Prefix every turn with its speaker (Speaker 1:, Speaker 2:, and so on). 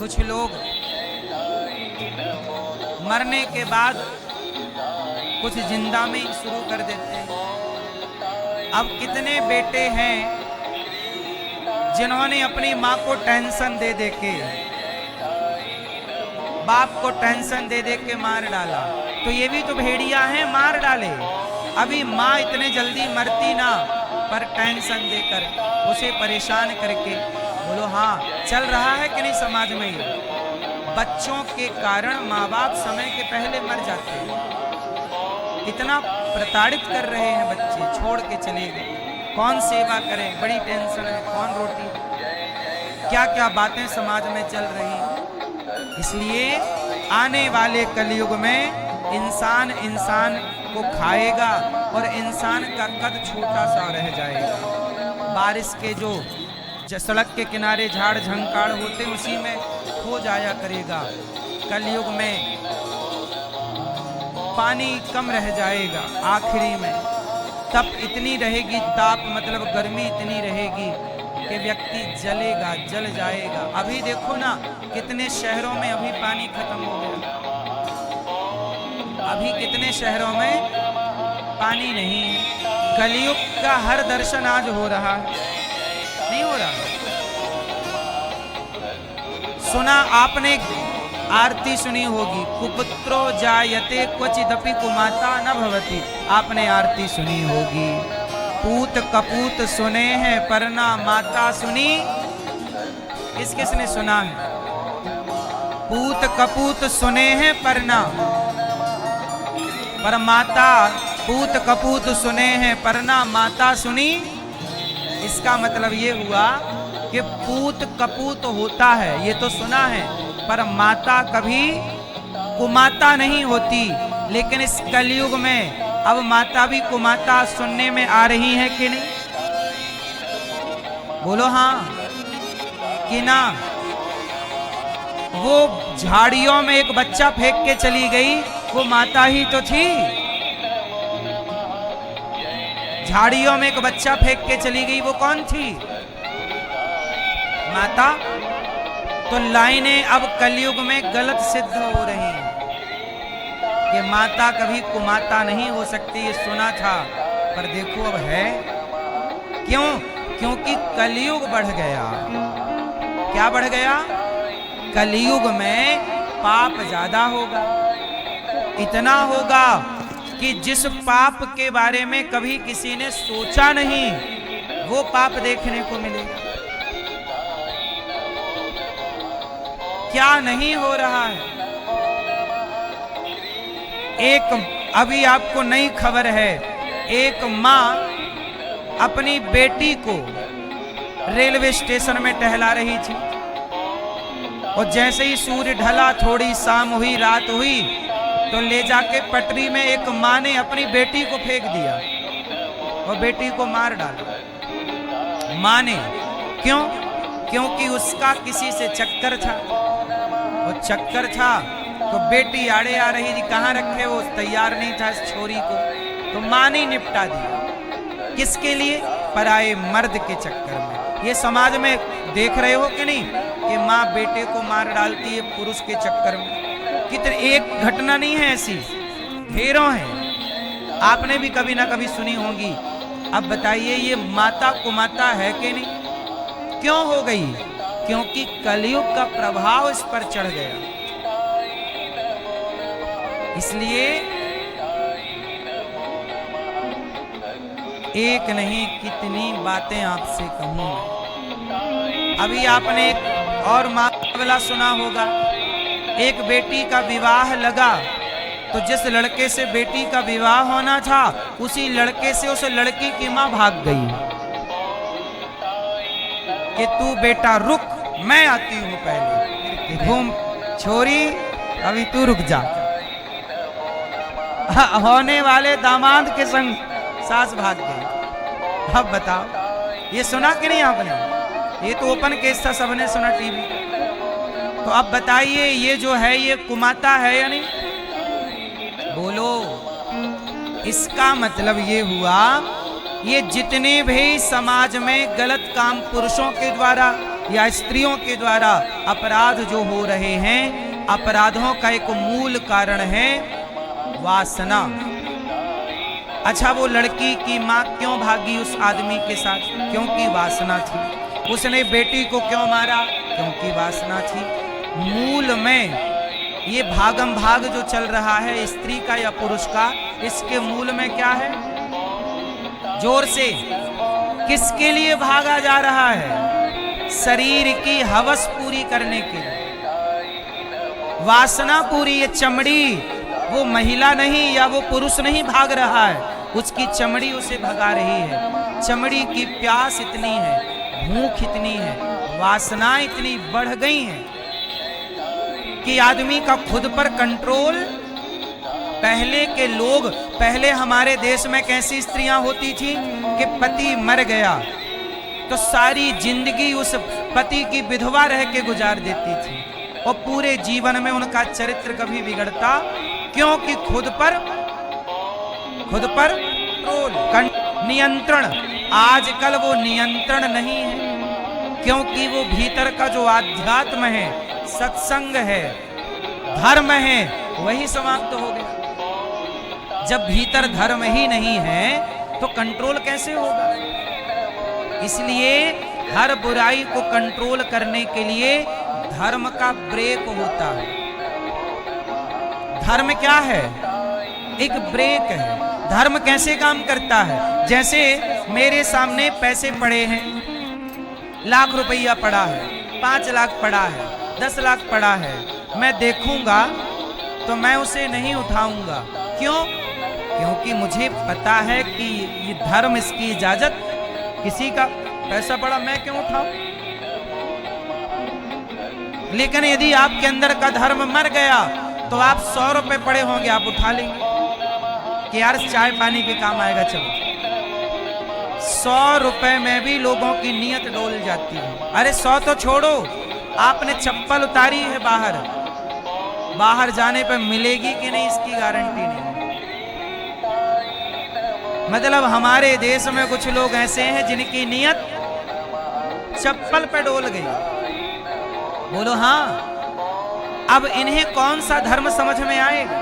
Speaker 1: कुछ लोग मरने के बाद कुछ जिंदा में ही शुरू कर देते हैं। अब कितने बेटे हैं जिन्होंने अपनी माँ को टेंशन दे दे के, बाप को टेंशन दे दे के मार डाला। तो ये भी तो भेड़िया हैं, मार डाले। अभी माँ इतने जल्दी मरती ना, पर टेंशन देकर उसे परेशान करके। बोलो हाँ, चल रहा है कि नहीं समाज में ये? बच्चों के कारण माँ बाप समय के पहले मर जाते हैं। इतना प्रताड़ित कर रहे हैं बच्चे, छोड़ के चले गए। कौन सेवा करे, बड़ी टेंशन है, कौन रोटी, क्या क्या बातें समाज में चल रही हैं। इसलिए आने वाले कलयुग में इंसान इंसान को खाएगा और इंसान का कद छोटा सा रह जाएगा। बारिश के जो सड़क के किनारे झाड़ झंकाड़ होते उसी में खो जाया करेगा। कलयुग में पानी कम रह जाएगा आखिरी में। तप इतनी रहेगी, ताप मतलब गर्मी इतनी रहेगी कि व्यक्ति जलेगा, जल जाएगा। अभी देखो ना कितने शहरों में अभी पानी खत्म हो गया। अभी कितने शहरों में पानी नहीं है। कलयुग का हर दर्शन आज हो रहा है, नहीं हो रहा? सुना आपने, आरती सुनी होगी, कुपुत्रो जायते क्वचिदपि कुमाता न भवति। आपने आरती सुनी होगी। पूत कपूत सुने हैं पर ना माता सुनी। किसने सुना है? पूत कपूत सुने हैं पर ना, पर माता, पूत कपूत सुने हैं पर ना माता सुनी। इसका मतलब ये हुआ कि पूत कपूत होता है, ये तो सुना है, पर माता कभी कुमाता नहीं होती। लेकिन इस कलयुग में अब माता भी कुमाता सुनने में आ रही है कि नहीं? बोलो हाँ कि ना? वो झाड़ियों में एक बच्चा फेंक के चली गई, वो माता ही तो थी। झाड़ियों में एक बच्चा फेंक के चली गई, वो कौन थी? माता। तो लाइनें अब कलयुग में गलत सिद्ध हो रही हैं कि माता कभी कुमाता नहीं हो सकती। ये सुना था, पर देखो अब है। क्यों? क्योंकि कलयुग बढ़ गया। क्या बढ़ गया? कलयुग में पाप ज्यादा होगा। इतना होगा कि जिस पाप के बारे में कभी किसी ने सोचा नहीं, वो पाप देखने को मिलेगा। क्या नहीं हो रहा है? एक अभी आपको नई खबर है, एक माँ अपनी बेटी को रेलवे स्टेशन में टहला रही थी और जैसे ही सूर्य ढला, थोड़ी शाम हुई, रात हुई, तो ले जाके पटरी में एक माँ ने अपनी बेटी को फेंक दिया और बेटी को मार डाला। माँ ने। क्यों? क्योंकि उसका किसी से चक्कर था, और चक्कर था तो बेटी आड़े आ रही थी, कहाँ रखे, वो तैयार नहीं था इस छोरी को, तो माँ ने निपटा दिया। किसके लिए? पराये मर्द के चक्कर में। ये समाज में देख रहे हो कि नहीं कि माँ बेटे को मार डालती है पुरुष के चक्कर में? कितने, एक घटना नहीं है ऐसी, ढेरों हैं। आपने भी कभी ना कभी सुनी होंगी। अब बताइए ये माता कुमाता है कि नहीं? क्यों हो गई? क्योंकि कलयुग का प्रभाव इस पर चढ़ गया। इसलिए एक नहीं कितनी बातें आपसे कहूं। अभी आपने एक और मामला सुना होगा। एक बेटी का विवाह लगा, तो जिस लड़के से बेटी का विवाह होना था, उसी लड़के से उस लड़की की मां भाग गई कि तू बेटा रुक, मैं आती हूं पहले, घूम छोरी, अभी तू रुक जा। होने वाले दामाद के संग सास भाग गई। अब बताओ, ये सुना कि नहीं आपने? ये तो ओपन केस था, सबने सुना टीवी। तो अब बताइए ये जो है ये कुमाता है या नहीं? बोलो। इसका मतलब ये हुआ, ये जितने भी समाज में गलत काम पुरुषों के द्वारा या स्त्रियों के द्वारा अपराध जो हो रहे हैं, अपराधों का एक मूल कारण है वासना। अच्छा, वो लड़की की मां क्यों भागी उस आदमी के साथ? क्योंकि वासना थी। उसने बेटी को क्यों मारा? क्योंकि वासना थी। मूल में ये भागम भाग जो चल रहा है स्त्री का या पुरुष का, इसके मूल में क्या है? जोर से, किसके लिए भागा जा रहा है? शरीर की हवस पूरी करने के लिए, वासना पूरी। ये चमड़ी, वो महिला नहीं या वो पुरुष नहीं भाग रहा है, उसकी चमड़ी उसे भगा रही है। चमड़ी की प्यास इतनी है, भूख इतनी है, वासना इतनी बढ़ गई है कि आदमी का खुद पर कंट्रोल। पहले के लोग, पहले हमारे देश में कैसी स्त्रियां होती थी कि पति मर गया तो सारी जिंदगी उस पति की विधवा रह के गुजार देती थी और पूरे जीवन में उनका चरित्र कभी बिगड़ता, क्योंकि खुद पर कंट्रोल, नियंत्रण। आजकल वो नियंत्रण नहीं है, क्योंकि वो भीतर का जो आध्यात्म है, सत्संग है, धर्म है, वही समाप्त हो गया। जब भीतर धर्म ही नहीं है तो कंट्रोल कैसे होगा? इसलिए हर बुराई को कंट्रोल करने के लिए धर्म का ब्रेक होता है। धर्म क्या है? एक ब्रेक है। धर्म कैसे काम करता है? जैसे मेरे सामने पैसे पड़े हैं, 1 लाख रुपया पड़ा है, 5 लाख पड़ा है, 10 लाख पड़ा है, मैं देखूंगा तो मैं उसे नहीं उठाऊंगा। क्यों? क्योंकि मुझे पता है कि ये धर्म इसकी इजाजत, किसी का पैसा पड़ा मैं क्यों उठाऊं? लेकिन यदि आपके अंदर का धर्म मर गया तो आप 100 रुपए पड़े होंगे, आप उठा लेंगे कि यार चाय पानी के काम आएगा, चलो। 100 रुपए में भी लोगों की नीयत डोल जाती है। अरे 100 तो छोड़ो, आपने चप्पल उतारी है बाहर जाने पर मिलेगी कि नहीं इसकी गारंटी नहीं। मतलब हमारे देश में कुछ लोग ऐसे हैं जिनकी नीयत चप्पल पे डोल गई। बोलो हाँ, अब इन्हें कौन सा धर्म समझ में आएगा?